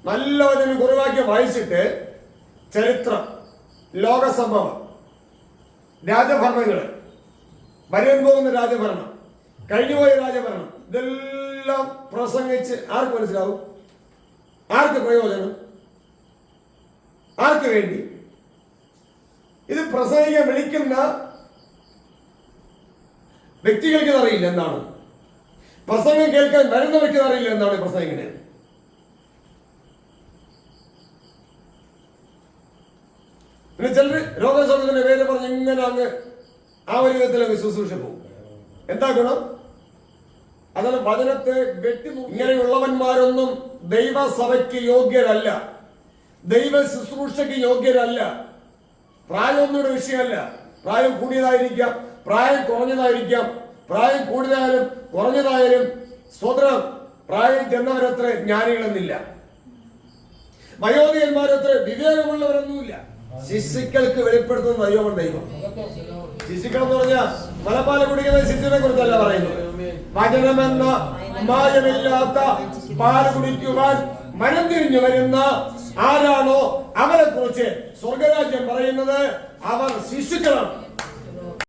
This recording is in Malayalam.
നല്ല വചനം കുറിവാക്യം വായിച്ചിട്ട് ചരിത്രം, ലോകസംഭവം, രാജഭരണങ്ങൾ, വരാൻ പോകുന്ന രാജഭരണം, കഴിഞ്ഞുപോയ രാജഭരണം, ഇതെല്ലാം പ്രസംഗിച്ച് ആർക്ക് മനസ്സിലാവും? ആർക്ക് പ്രയോജനം? ആർക്ക് വേണ്ടി? ഇത് പ്രസംഗിക്കാൻ വിളിക്കുന്ന വ്യക്തികൾക്ക് അറിയില്ല എന്താണ്, പ്രസംഗം കേൾക്കാൻ വരുന്നവർക്ക് അറിയില്ല എന്താണ് പ്രസംഗിക്കുന്നത്. പിന്നെ ചിലർ രോഗസൗഖ്യത്തിന്റെ പേര് പറഞ്ഞ് ഇങ്ങനെ അങ്ങ് ആ ഒരു വിധത്തിൽ അങ്ങ് ശുശ്രൂഷ പോകും. എന്താ ഗുണം? അതല്ല, വചനത്തെ ഇങ്ങനെയുള്ളവന്മാരൊന്നും ദൈവസഭയ്ക്ക് യോഗ്യരല്ല, ദൈവ ശുശ്രൂഷയ്ക്ക് യോഗ്യരല്ല. പ്രായമൊന്നും വിഷയമല്ല. പ്രായം കൂടിയതായിരിക്കാം, പ്രായം കുറഞ്ഞതായിരിക്കാം, പ്രായം കൂടുതലായാലും കുറഞ്ഞതായാലും സ്വതന്ത്രം. പ്രായം ചെന്നവരത്ര ജ്ഞാനികളെന്നില്ല, വയോധികന്മാരത്ര വിവേകമുള്ളവരൊന്നുമില്ല. ശിശുക്കൾക്ക് വെളിപ്പെടുത്തുന്ന ദൈവം ദൈവം. ശിശുക്കൾ എന്ന് പറഞ്ഞാൽ മലപ്പാല കുടിക്കുന്ന ശിശുവിനെ കുറിച്ചല്ല പറയുന്നത്. വചനമെന്ന മായമില്ലാത്ത പാൽ കുടിക്കുവാൻ മനം തിരിഞ്ഞു വരുന്ന ആരാണോ അവരെ കുറിച്ച് സ്വർഗരാജ്യം പറയുന്നത് അവർ ശിശുക്കളാണ്.